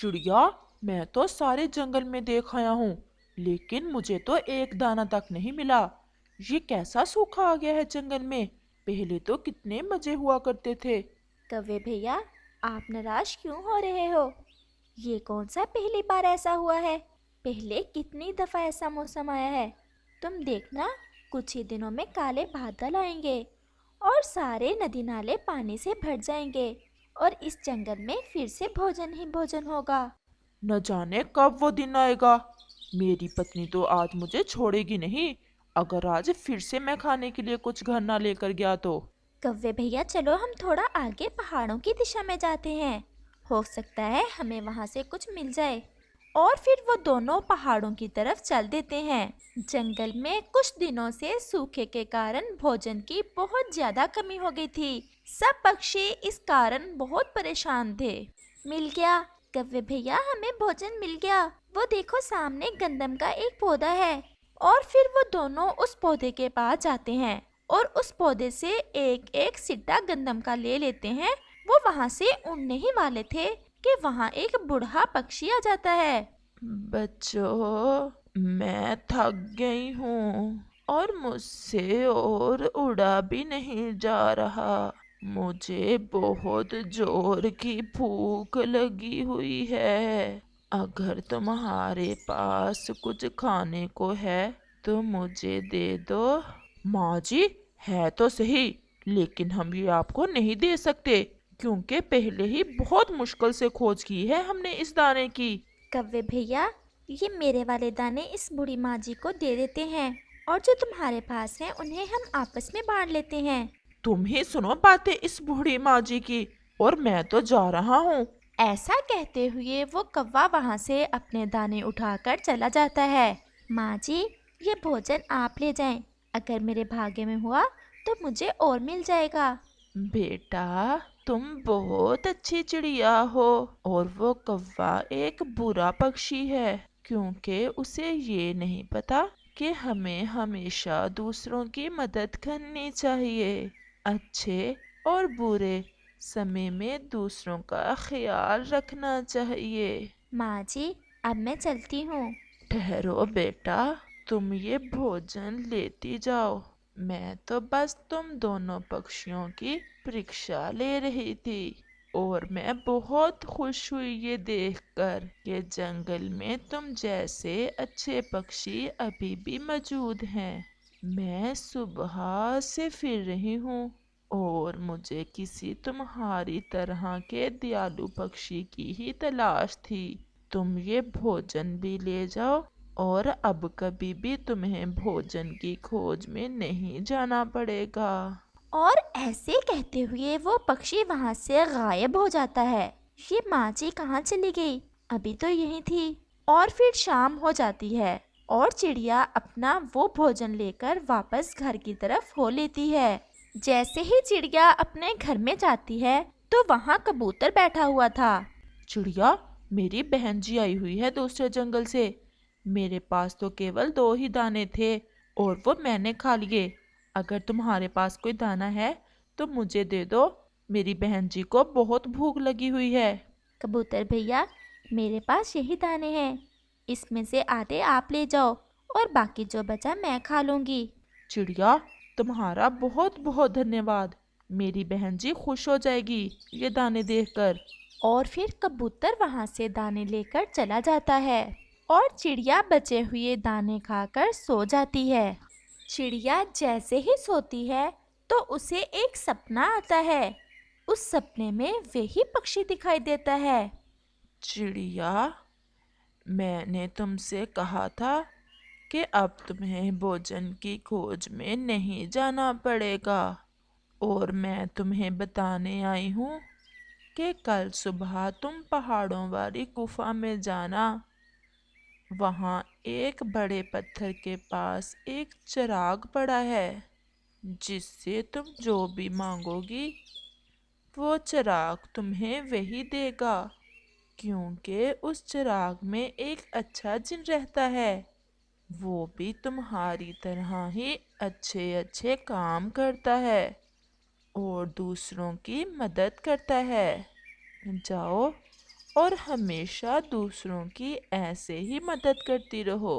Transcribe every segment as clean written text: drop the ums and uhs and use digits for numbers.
चिड़िया, मैं तो सारे जंगल में देख आया हूँ, लेकिन मुझे तो एक दाना तक नहीं मिला। ये कैसा सूखा आ गया है जंगल में? पहले तो कितने मजे हुआ करते थे। कव्वे भैया, आप नाराज क्यों हो रहे हो? ये कौन सा पहली बार ऐसा हुआ है? पहले कितनी दफा ऐसा मौसम आया है। तुम देखना, कुछ ही दिनों में काले बादल आएंगे और सारे नदी नाले पानी से भर जाएंगे और इस जंगल में फिर से भोजन ही भोजन होगा। न जाने कब वो दिन आएगा। मेरी पत्नी तो आज मुझे छोड़ेगी नहीं, अगर आज फिर से मैं खाने के लिए कुछ घर ना लेकर गया तो। कव्वे भैया, चलो हम थोड़ा आगे पहाड़ों की दिशा में जाते हैं। हो सकता है हमें वहां से कुछ मिल जाए। और फिर वो दोनों पहाड़ों की तरफ चल देते हैं। जंगल में कुछ दिनों से सूखे के कारण भोजन की बहुत ज्यादा कमी हो गई थी। सब पक्षी इस कारण बहुत परेशान थे। मिल गया कव्वे भैया, हमें भोजन मिल गया। वो देखो, सामने गंदम का एक पौधा है। और फिर वो दोनों उस पौधे के पास जाते हैं और उस पौधे से एक एक सिड्डा गंदम का ले लेते हैं। वो वहां से उड़ने ही वाले थे कि वहां एक बूढ़ा पक्षी आ जाता है। बच्चों, मैं थक गई हूँ और मुझसे और उड़ा भी नहीं जा रहा। मुझे बहुत जोर की भूख लगी हुई है। अगर तुम्हारे पास कुछ खाने को है तो मुझे दे दो। माँ जी, है तो सही, लेकिन हम ये आपको नहीं दे सकते, क्योंकि पहले ही बहुत मुश्किल से खोज की है हमने इस दाने की। कव्वे भैया, ये मेरे वाले दाने इस बूढ़ी माँ जी को दे देते हैं और जो तुम्हारे पास है उन्हें हम आपस में बांट लेते हैं। तुम ही सुनो बातें इस बूढ़ी माँ जी की, और मैं तो जा रहा हूँ। ऐसा कहते हुए वो कौवा वहां से अपने दाने उठाकर चला जाता है। माँ जी, ये भोजन आप ले जाएं। अगर मेरे भाग्य में हुआ तो मुझे और मिल जाएगा। बेटा, तुम बहुत अच्छी चिड़िया हो, और वो कौवा एक बुरा पक्षी है, क्योंकि उसे ये नहीं पता कि हमें हमेशा दूसरों की मदद करनी चाहिए। अच्छे और बुरे समय में दूसरों का ख्याल रखना चाहिए। माँ जी, अब मैं चलती हूँ। ठहरो बेटा, तुम ये भोजन लेती जाओ। मैं तो बस तुम दोनों पक्षियों की परीक्षा ले रही थी, और मैं बहुत खुश हुई ये देखकर कि जंगल में तुम जैसे अच्छे पक्षी अभी भी मौजूद हैं। मैं सुबह से फिर रही हूँ, और मुझे किसी तुम्हारी तरह के दयालु पक्षी की ही तलाश थी। तुम ये भोजन भी ले जाओ, और अब कभी भी तुम्हें भोजन की खोज में नहीं जाना पड़ेगा। और ऐसे कहते हुए वो पक्षी वहां से गायब हो जाता है। ये माँ जी कहाँ चली गई? अभी तो यही थी। और फिर शाम हो जाती है और चिड़िया अपना वो भोजन लेकर वापस घर की तरफ हो लेती है। जैसे ही चिड़िया अपने घर में जाती है तो वहाँ कबूतर बैठा हुआ था। चिड़िया, मेरी बहन जी आई हुई है दूसरे जंगल से। मेरे पास तो केवल दो ही दाने थे, और वो मैंने खा लिए। अगर तुम्हारे पास कोई दाना है तो मुझे दे दो, मेरी बहन जी को बहुत भूख लगी हुई है। कबूतर भैया, मेरे पास यही दाने हैं। इसमें से आधे आप ले जाओ और बाकी जो बचा मैं खा लूंगी। चिड़िया, तुम्हारा बहुत बहुत धन्यवाद। मेरी बहन जी खुश हो जाएगी ये दाने देखकर। और फिर कबूतर वहां से दाने लेकर चला जाता है और चिड़िया बचे हुए दाने खाकर सो जाती है। चिड़िया जैसे ही सोती है तो उसे एक सपना आता है। उस सपने में वही पक्षी दिखाई देता है। चिड़िया, मैंने तुमसे कहा था कि अब तुम्हें भोजन की खोज में नहीं जाना पड़ेगा, और मैं तुम्हें बताने आई हूँ कि कल सुबह तुम पहाड़ों वाली गुफा में जाना। वहाँ एक बड़े पत्थर के पास एक चिराग पड़ा है, जिससे तुम जो भी मांगोगी वो चिराग तुम्हें वही देगा, क्योंकि उस चिराग में एक अच्छा जिन रहता है। वो भी तुम्हारी तरह ही अच्छे अच्छे काम करता है और दूसरों की मदद करता है। जाओ और हमेशा दूसरों की ऐसे ही मदद करती रहो।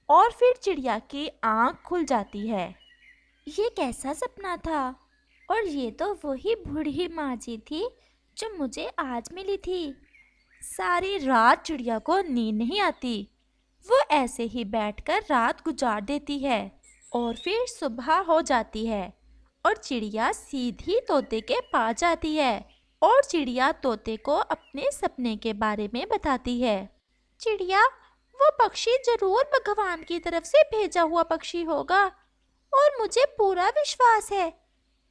और फिर चिड़िया की आंख खुल जाती है। ये कैसा सपना था? और ये तो वही बूढ़ी माँ जी थी जो मुझे आज मिली थी। सारी रात चिड़िया को नींद नहीं आती। वो ऐसे ही बैठकर रात गुजार देती है और फिर सुबह हो जाती है और चिड़िया सीधी तोते के पास जाती है और चिड़िया तोते को अपने सपने के बारे में बताती है। चिड़िया, वो पक्षी जरूर भगवान की तरफ से भेजा हुआ पक्षी होगा और मुझे पूरा विश्वास है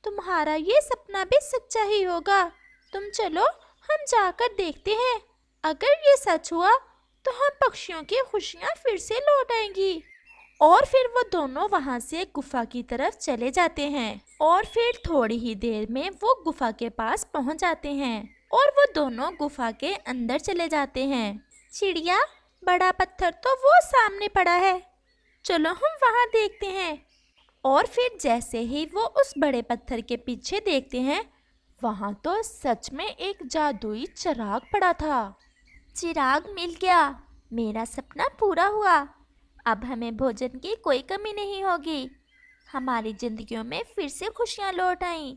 तुम्हारा ये सपना भी सच्चा ही होगा। तुम चलो, हम जाकर देखते हैं। अगर ये सच हुआ तो हम पक्षियों की खुशियां फिर से लौट आएंगी। और फिर वो दोनों वहां से गुफा की तरफ चले जाते हैं और फिर थोड़ी ही देर में वो गुफा के पास पहुंच जाते हैं और वो दोनों गुफा के अंदर चले जाते हैं। चिड़िया, बड़ा पत्थर तो वो सामने पड़ा है, चलो हम वहां देखते हैं। और फिर जैसे ही वो उस बड़े पत्थर के पीछे देखते हैं, वहां तो सच में एक जादुई चिराग पड़ा था। चिराग मिल गया, मेरा सपना पूरा हुआ। अब हमें भोजन की कोई कमी नहीं होगी। हमारी जिंदगियों में फिर से खुशियां लौट आईं।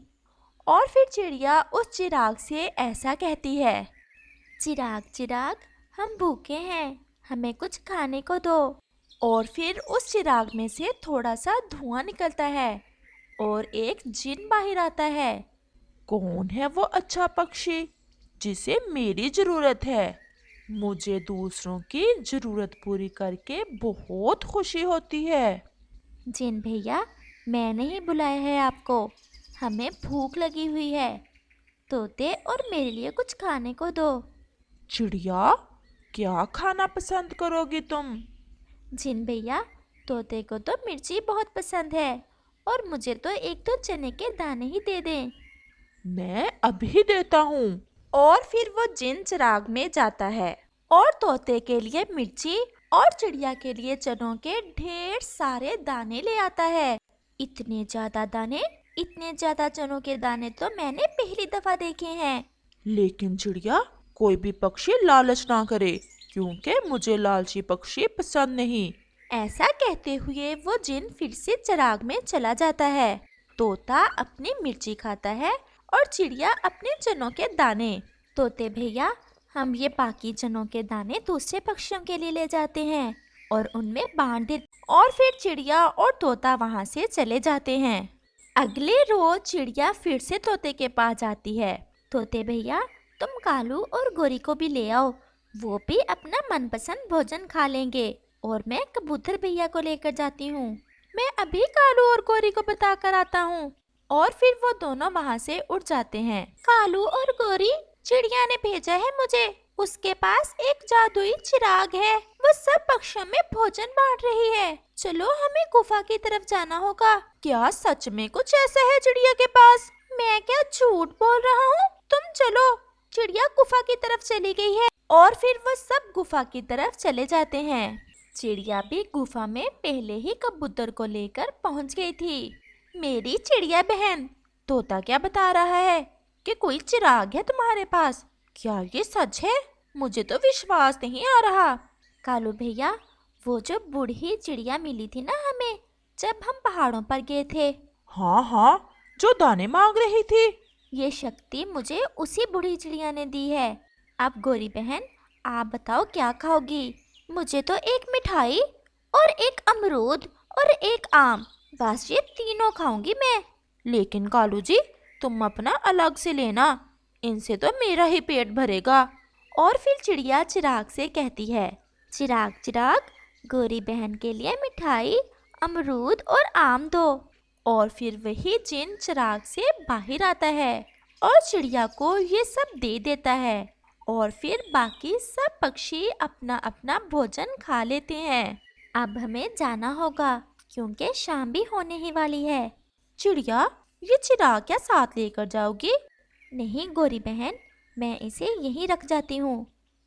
और फिर चिड़िया उस चिराग से ऐसा कहती है, चिराग चिराग, हम भूखे हैं, हमें कुछ खाने को दो। और फिर उस चिराग में से थोड़ा सा धुआं निकलता है और एक जिन बाहर आता है। कौन है वो अच्छा पक्षी जिसे मेरी जरूरत है? मुझे दूसरों की जरूरत पूरी करके बहुत खुशी होती है। जिन भैया, मैंने ही बुलाया है आपको, हमें भूख लगी हुई है। तोते और मेरे लिए कुछ खाने को दो। चिड़िया, क्या खाना पसंद करोगी तुम? जिन भैया, तोते को तो मिर्ची बहुत पसंद है और मुझे तो एक दो चने के दाने ही दे दें। मैं अभी देता हूँ। और फिर वो जिन चिराग में जाता है और तोते के लिए मिर्ची और चिड़िया के लिए चनों के ढेर सारे दाने ले आता है। इतने ज्यादा दाने, इतने ज्यादा चनों के दाने तो मैंने पहली दफा देखे हैं। लेकिन चिड़िया, कोई भी पक्षी लालच ना करे, क्योंकि मुझे लालची पक्षी पसंद नहीं। ऐसा कहते हुए वो जिन फिर से चिराग में चला जाता है। तोता अपनी मिर्ची खाता है और चिड़िया अपने चनों के दाने। तोते भैया, हम ये बाकी चनों के दाने दूसरे पक्षियों के लिए ले जाते हैं और उनमें बांट देते। और फिर चिड़िया और तोता वहां से चले जाते हैं। अगले रोज चिड़िया फिर से तोते के पास जाती है। तोते भैया, तुम कालू और गोरी को भी ले आओ, वो भी अपना मनपसंद भोजन खा लेंगे। और मैं कबूतर भैया को लेकर जाती हूँ। मैं अभी कालू और गोरी को बता कर आता हूँ। और फिर वो दोनों वहाँ से उड़ जाते हैं। कालू और गोरी, चिड़िया ने भेजा है मुझे। उसके पास एक जादुई चिराग है, वो सब पक्षियों में भोजन बांट रही है। चलो, हमें गुफा की तरफ जाना होगा। क्या सच में कुछ ऐसा है चिड़िया के पास? मैं क्या झूठ बोल रहा हूँ? तुम चलो। चिड़िया गुफा की तरफ चली गई है और फिर वो सब गुफा की तरफ चले जाते हैं। चिड़िया भी गुफा में पहले ही कबूतर को लेकर पहुंच गई थी। मेरी चिड़िया बहन, तोता क्या बता रहा है कि कोई चिराग है तुम्हारे पास? क्या ये सच है? मुझे तो विश्वास नहीं आ रहा। कालू भैया, वो जो बूढ़ी चिड़िया मिली थी ना हमें जब हम पहाड़ों पर गए थे। हाँ हाँ, जो दाने मांग रही थी। ये शक्ति मुझे उसी बूढ़ी चिड़िया ने दी है। अब गोरी बहन, आप बताओ क्या खाओगी? मुझे तो एक मिठाई और एक अमरूद और एक आम, बस ये तीनों खाऊंगी मैं। लेकिन कालू जी, तुम अपना अलग से लेना, इनसे तो मेरा ही पेट भरेगा। और फिर चिड़िया चिराग से कहती है, चिराग चिराग, गोरी बहन के लिए मिठाई, अमरूद और आम दो। और फिर वही जिन चिराग से बाहर आता है और चिड़िया को ये सब दे देता है। और फिर बाकी सब पक्षी अपना अपना भोजन खा लेते हैं। अब हमें जाना होगा क्योंकि शाम भी होने ही वाली है। चिड़िया, ये चिराग क्या साथ लेकर जाओगी? नहीं गोरी बहन, मैं इसे यहीं रख जाती हूँ।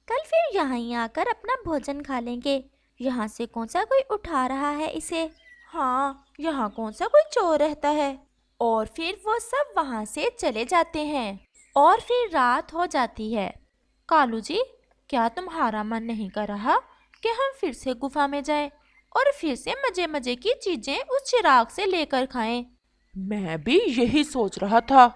कल फिर यहाँ ही आकर अपना भोजन खा लेंगे। यहाँ से कौन सा कोई उठा रहा है इसे? हाँ, यहाँ कौन सा कोई चोर रहता है। और फिर वो सब वहाँ से चले जाते हैं और फिर रात हो जाती है। कालू जी, क्या तुम्हारा मन नहीं कर रहा कि हम फिर से गुफा में जाएं और फिर से मजे मजे की चीजें उस चिराग से लेकर खाएं? मैं भी यही सोच रहा था।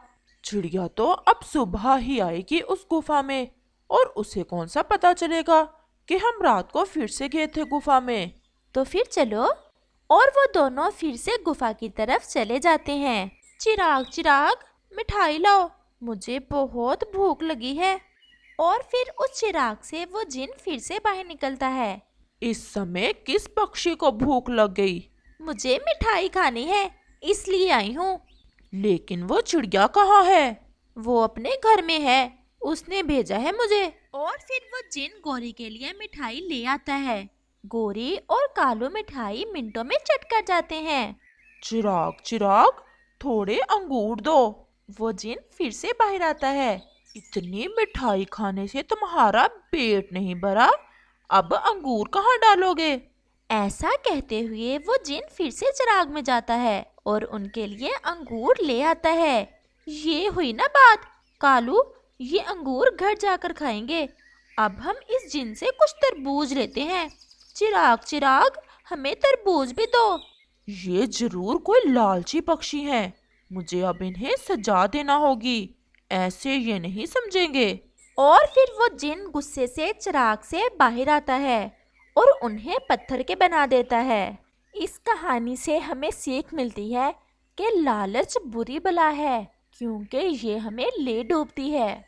चिड़िया तो अब सुबह ही आएगी उस गुफा में, और उसे कौन सा पता चलेगा कि हम रात को फिर से गए थे गुफा में। तो फिर चलो। और वो दोनों फिर से गुफा की तरफ चले जाते हैं। चिराग चिराग, मिठाई लाओ, मुझे बहुत भूख लगी है। और फिर उस चिराग से वो जिन फिर से बाहर निकलता है। इस समय किस पक्षी को भूख लग गई? मुझे मिठाई खानी है, इसलिए आई हूँ। लेकिन वो चिड़िया कहाँ है? वो अपने घर में है, उसने भेजा है मुझे। और फिर वो जिन गोरी के लिए मिठाई ले आता है। गोरी और कालू मिठाई मिनटों में चट कर जाते हैं। चिराग चिराग, थोड़े अंगूर दो। वो जिन फिर से बाहर आता है। इतनी मिठाई खाने से तुम्हारा पेट नहीं भरा, अब अंगूर कहाँ डालोगे? ऐसा कहते हुए वो जिन फिर से चिराग में जाता है और उनके लिए अंगूर ले आता है। ये हुई ना बात, कालू, ये अंगूर घर जाकर खाएंगे। अब हम इस जिन से कुछ तरबूज लेते हैं। चिराग चिराग, हमें तरबूज भी दो। ये जरूर कोई लालची पक्षी हैं। मुझे अब इन्हें सजा देना होगी, ऐसे ये नहीं समझेंगे। और फिर वो जिन गुस्से से चिराग से बाहर आता है और उन्हें पत्थर के बना देता है। इस कहानी से हमें सीख मिलती है कि लालच बुरी बला है, क्योंकि ये हमें ले डूबती है।